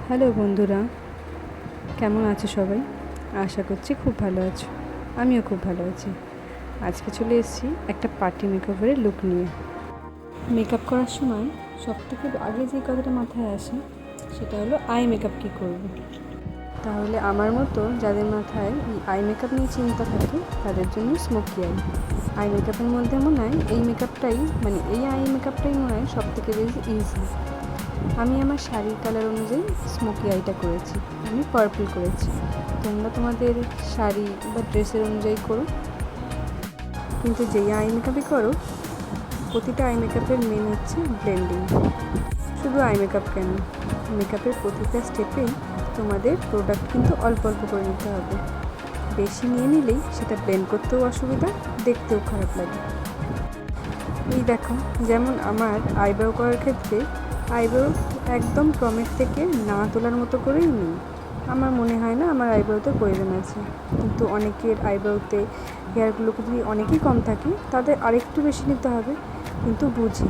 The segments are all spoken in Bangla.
হ্যালো বন্ধুরা, কেমন আছো সবাই? আশা করছি খুব ভালো আছো। আমিও খুব ভালো আছি। আজকে চলে এসেছি একটা পার্টি মেকওভারের লুক নিয়ে। মেকআপ করার সময় সবথেকে আগে যে কথাটা মাথায় আসে সেটা হলো আই মেকআপ কী করব। তাহলে আমার মতো যাদের মাথায় এই আই মেকআপ নিয়ে চিন্তা থাকে তাদের জন্য স্মোকি আই মেকআপের মধ্যে মনে হয় এই মেকআপটাই এই আই মেকআপটাই মনে হয় সবথেকে বেশি ইজি। আমি আমার শাড়ির কালার অনুযায়ী স্মোকি আইটা করেছি। আমি পার্পল করেছি। তোমরা তোমাদের শাড়ি বা ড্রেসের অনুযায়ী করো, কিন্তু যেই আই মেকআপই করো প্রতিটা আই মেকআপের মেন হচ্ছে ব্লেন্ডিং। শুধু আই মেকআপ কেন, মেকআপের প্রতিটা স্টেপেই তোমাদের প্রোডাক্ট কিন্তু অল্প অল্প করে নিতে হবে। বেশি নিয়ে নিলেই সেটা ব্লেন্ড করতেও অসুবিধা, দেখতেও খারাপ লাগে। এই দেখো, যেমন আমার আইব্রো করার ক্ষেত্রে আইব্রো একদম টমেট থেকে না তোলার মতো করেই নিই। আমার মনে হয় না আমার আইব্রোতে প্রয়োজন আছে, কিন্তু অনেকের আইব্রোতে হেয়ারগুলো যদি অনেকই কম থাকে তাদের আরেকটু বেশি নিতে হবে। কিন্তু বুঝি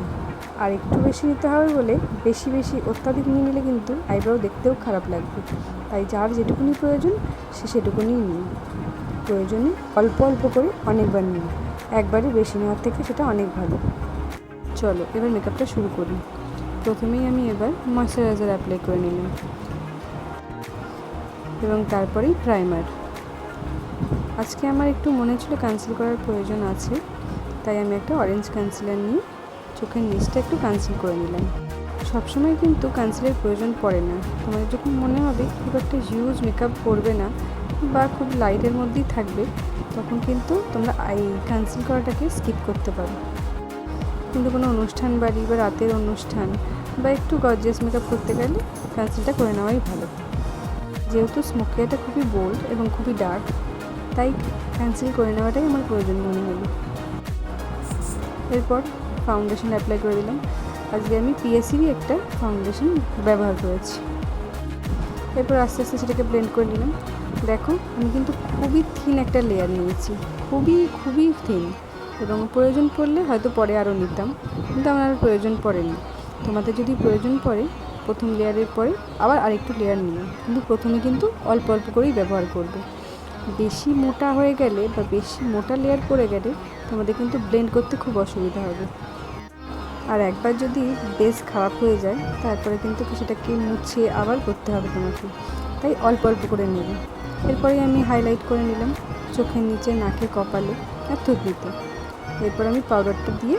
আরেকটু বেশি নিতে হবে বলে বেশি বেশি অত্যাধিক নিয়ে নিলে কিন্তু আইব্রো দেখতেও খারাপ লাগবে। তাই যার যেটুকুনি প্রয়োজন সে সেটুকুনি নিই। প্রয়োজনে অল্প অল্প করে অনেকবার নিই। একবারে বেশি নেওয়ার থেকে সেটা অনেক ভালো। চলো এবার মেকআপটা শুরু করি। প্রথমেই আমি এবার ময়শ্চারাইজার অ্যাপ্লাই করে নিলাম এবং তারপরেই প্রাইমার। আজকে আমার একটু মনে ছিল কনসিল করার প্রয়োজন আছে, তাই আমি একটা অরেঞ্জ কনসিলার নিয়ে চোখের নিচটা একটু কনসিল করে নিলাম। সবসময় কিন্তু কনসিলের প্রয়োজন পড়ে না। তোমাদের যখন মনে হবে খুব একটা হিউজ মেকআপ করবে না বা খুব লাইটের মধ্যেই থাকবে, তখন কিন্তু তোমরা এই কনসিল করাটাকে স্কিপ করতে পারো। কিন্তু কোনো অনুষ্ঠান বাড়ি বা রাতের অনুষ্ঠান বা একটু গর্জিয়াস মেকআপ করতে গেলে কনসিলটা করে নেওয়াই ভালো। যেহেতু স্মোকি আইটা খুবই বোল্ড এবং খুবই ডার্ক, তাই কনসিল করে নেওয়াটাই আমার প্রয়োজন মনে হলো। এরপর ফাউন্ডেশন অ্যাপ্লাই করে দিলাম। আজকে আমি পিএসসিরই একটা ফাউন্ডেশন ব্যবহার করেছি। এরপর আস্তে আস্তে সেটাকে ব্লেন্ড করে নিলাম। দেখো, আমি কিন্তু খুবই থিন একটা লেয়ার নিয়েছি, খুবই খুবই থিন, এবং প্রয়োজন পড়লে হয়তো পরে আরও নিতাম, কিন্তু আমার আর প্রয়োজন পড়েনি। তোমাদের যদি প্রয়োজন পড়ে প্রথম লেয়ারের পরে আবার আরেকটু লেয়ার নিও, কিন্তু প্রথমে কিন্তু অল্প অল্প করেই ব্যবহার করবে। বেশি মোটা হয়ে গেলে বা বেশি মোটা লেয়ার পড়ে গেলে তোমাদের কিন্তু ব্লেন্ড করতে খুব অসুবিধা হবে। আর একবার যদি বেস খারাপ হয়ে যায় তারপরে কিন্তু সেটাকে মুছিয়ে আবার করতে হবে তোমাকে, তাই অল্প অল্প করে নেবে। এরপরে আমি হাইলাইট করে নিলাম চোখের নিচে, নাকে, কপালে আর থুতনিতে। এরপর আমি পাউডারটা দিয়ে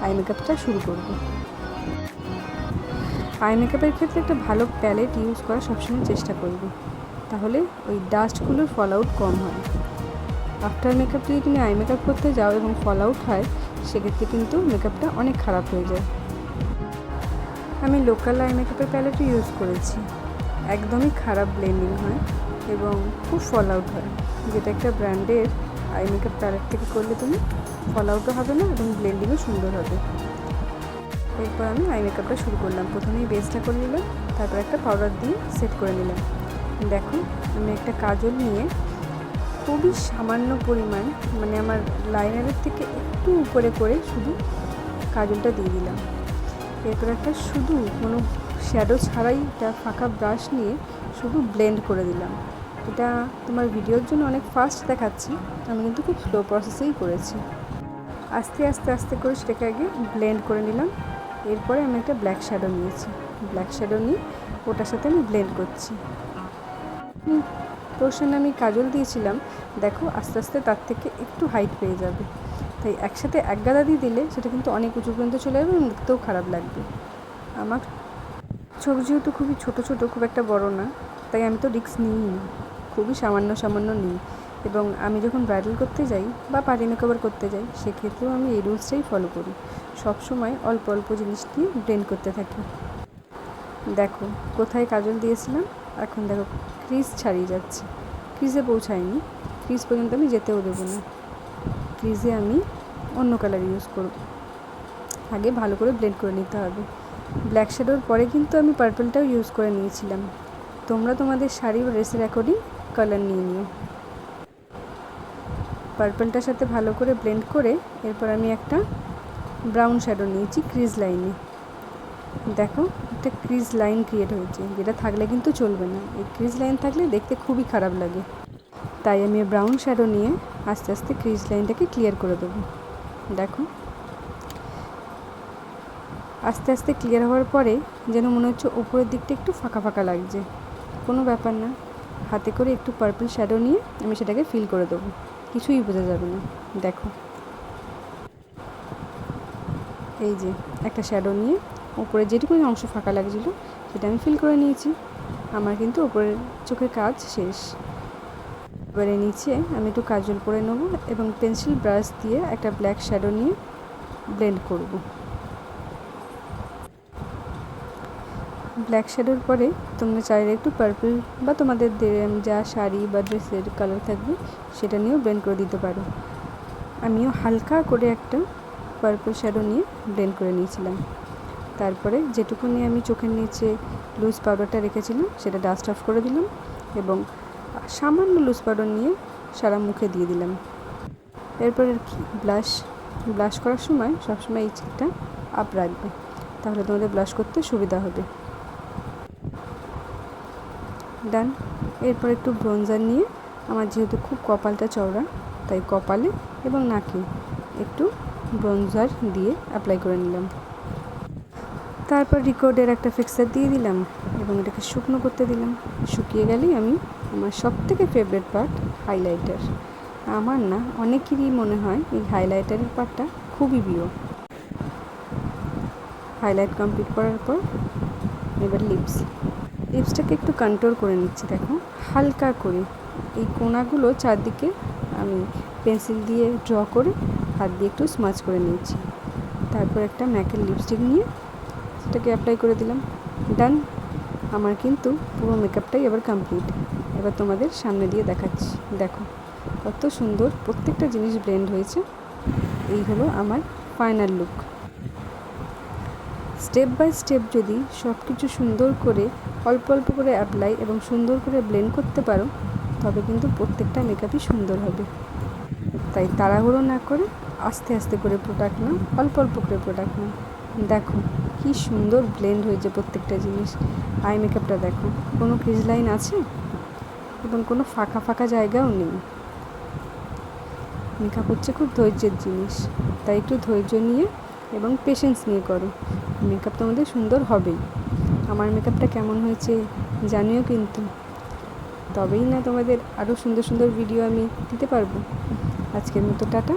আই মেকআপটা শুরু করব। আই মেকআপের ক্ষেত্রে একটা ভালো প্যালেট ইউজ করার সবসময় চেষ্টা করবে, তাহলে ওই ডাস্টগুলোর ফল আউট কম হয়। আফটার মেকআপ যদি তুমি আই মেকআপ করতে যাও এবং ফল আউট হয়, সেক্ষেত্রে কিন্তু মেকআপটা অনেক খারাপ হয়ে যায়। আমি লোকাল আই মেকআপের প্যালেটও ইউজ করেছি, একদমই খারাপ ব্লেন্ডিং হয় এবং খুব ফল আউট হয়। যেটা একটা ব্র্যান্ডের আই মেকআপ প্যালেট থেকে করলে তুমি ফল আউটও হবে না এবং ব্লেন্ডিংও সুন্দর হবে। এরপর আমি আই মেকআপটা শুরু করলাম। প্রথমেই বেসটা করে নিলাম, তারপর একটা পাউডার দিয়ে সেট করে নিলাম। দেখো, আমি একটা কাজল নিয়ে খুবই সামান্য পরিমাণ, আমার লাইনারের থেকে একটু উপরে করে শুধু কাজলটা দিয়ে দিলাম। এরপর একটা শুধু কোনো শ্যাডো ছাড়াই একটা ফাঁকা ব্রাশ নিয়ে শুধু ব্লেন্ড করে দিলাম। এটা তোমার ভিডিওর জন্য অনেক ফাস্ট দেখাচ্ছি, আমি কিন্তু খুব স্লো প্রসেসেই করেছি। আস্তে আস্তে আস্তে করে সেটাকে আগে ব্লেন্ড করে নিলাম। এরপরে আমি একটা ব্ল্যাক শ্যাডো নিয়েছি, ব্ল্যাক শ্যাডো নিয়ে ওটার সাথে আমি ব্লেন্ড করছি। পোর্শনে আমি কাজল দিয়েছিলাম, দেখো আস্তে আস্তে তার থেকে একটু হাইট পেয়ে যাবে, তাই একসাথে এক গাদা দিয়ে দিলে সেটা কিন্তু অনেক উঁচু পর্যন্ত চলে যাবে এবং দেখতেও খারাপ লাগবে। আমার চোখ যেহেতু খুবই ছোটো ছোটো, খুব একটা বড় না, তাই আমি তো রিস্ক নিই না, খুবই সামান্য সামান্য নিই। এবং আমি যখন ব্রাইডাল করতে যাই বা পার্টি মেকওভার করতে যাই, সেক্ষেত্রেও আমি এই রুলসটাই ফলো করি। সব সময় অল্প অল্প জিনিস দিয়ে ব্লেন্ড করতে থাকি। দেখো কোথায় কাজল দিয়েছিলাম, এখন দেখো ক্রিজ ছাড়িয়ে যাচ্ছে, ক্রিজে পৌঁছায়নি, ক্রিজ পর্যন্ত আমি যেতেও দেবো না। ক্রিজে আমি অন্য কালার ইউজ করব। আগে ভালো করে ব্লেন্ড করে নিতে হবে। ব্ল্যাক শ্যাডোর পরে কিন্তু আমি পার্পলটাও ইউজ করে নিয়েছিলাম। তোমরা তোমাদের শাড়ি বা ড্রেসের অ্যাকর্ডিং কালার নিয়ে নিও। পার্পলটার সাথে ভালো করে ব্লেন্ড করে এরপর আমি একটা ব্রাউন শ্যাডো নিয়েছি ক্রিজ লাইনে। দেখো একটা ক্রিজ লাইন ক্রিয়েট হয়েছে, যেটা থাকলে কিন্তু চলবে না। এই ক্রিজ লাইন থাকলে দেখতে খুবই খারাপ লাগে। তাই আমি ব্রাউন শ্যাডো নিয়ে আস্তে আস্তে ক্রিজ লাইনটাকে ক্লিয়ার করে দেবো। দেখো আস্তে আস্তে ক্লিয়ার হওয়ার পরে যেন মনে হচ্ছে উপরের দিকটা একটু ফাঁকা ফাঁকা লাগছে। কোনো ব্যাপার না, হাতে করে একটু পার্পল শ্যাডো নিয়ে আমি সেটাকে ফিল করে দেবো, কিছুই বোঝা যাবে না। দেখো এই যে একটা শ্যাডো নিয়ে উপরে যেটুকুনি অংশ ফাঁকা লাগছিলো সেটা আমি ফিল করে নিয়েছি। আমার কিন্তু উপরের চোখের কাজ শেষ। এবারে নিচে আমি একটু কাজল করে নেব এবং পেন্সিল ব্রাশ দিয়ে একটা ব্ল্যাক শ্যাডো নিয়ে ব্লেন্ড করব। ব্ল্যাক শ্যাডোর পরে তোমরা চাইলে একটু পার্পল বা তোমাদের যা শাড়ি বা ড্রেসের কালার থাকবে সেটা নিয়েও ব্লেন্ড করে দিতে পারো। আমিও হালকা করে একটা পার্পল শ্যাডো নিয়ে ব্লেন্ড করে নিয়েছিলাম। তারপরে যেটুকুনি আমি চোখের নিচে লুজ পাউডারটা রেখেছিলাম সেটা ডাস্ট অফ করে দিলাম এবং সামান্য লুজ পাউডার নিয়ে সারা মুখে দিয়ে দিলাম। এরপর আর কি ব্লাশ করার সময় সবসময় এই চিকটা আপ রাখবে, তাহলে তোমাদের ব্লাশ করতে সুবিধা হবে। ডান। এরপর একটু ব্রোঞ্জার নিয়ে, আমার যেহেতু খুব কপালটা চওড়া তাই কপালে এবং নাকে একটু ব্রোঞ্জার দিয়ে অ্যাপ্লাই করে নিলাম। তারপর রিকর্ডের একটা ফিক্সার দিয়ে দিলাম এবং এটাকে শুকনো করতে দিলাম। শুকিয়ে গেলেই আমি আমার সবথেকে ফেভারিট পার্ট হাইলাইটার। আমার না অনেকেরই মনে হয় এই হাইলাইটারের পার্টটা খুবই প্রিয়। হাইলাইট কমপ্লিট করার পর এবার লিপসটাকে একটু কন্ট্রোল করে নিচ্ছি। দেখো হালকা করে এই কোণাগুলো চারদিকে আমি পেন্সিল দিয়ে ড্র করে হাত দিয়ে একটু স্মাচ করে নিয়েছি। তারপর একটা ম্যাকের লিপস্টিক নিয়ে সেটাকে অ্যাপ্লাই করে দিলাম। ডান। আমার কিন্তু পুরো মেকআপটাই এবার কমপ্লিট। এবার তোমাদের সামনে দিয়ে দেখাচ্ছি। দেখো কত সুন্দর প্রত্যেকটা জিনিস ব্লেন্ড হয়েছে। এই হলো আমার final look. Step by step যদি সব কিছু সুন্দর করে অল্প অল্প করে অ্যাপ্লাই এবং সুন্দর করে ব্লেন্ড করতে পারো তবে কিন্তু প্রত্যেকটা মেকআপই সুন্দর হবে। তাই তাড়াহুড়ো না করে আস্তে আস্তে করে প্রোডাক্ট নাও, অল্প অল্প করে প্রোডাক্ট নাও। দেখো কি সুন্দর ব্লেন্ড হয়েছে প্রত্যেকটা জিনিস। আই মেকআপটা দেখো, কোনো ক্রিজ লাইন আছে এবং কোনো ফাঁকা ফাঁকা জায়গাও নেই। মেকআপ হচ্ছে খুব ধৈর্যের জিনিস, তাই একটু ধৈর্য নিয়ে এবং পেশেন্স নিয়ে করো, মেকআপ তোমাদের সুন্দর হবেই। আমার মেকআপটা কেমন হয়েছে জানিও কিন্তু, তবেই না তোমাদের আরও সুন্দর সুন্দর ভিডিও আমি দিতে পারবো। আজকের মতো টাটা,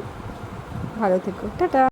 ভালো থেকো, টাটা।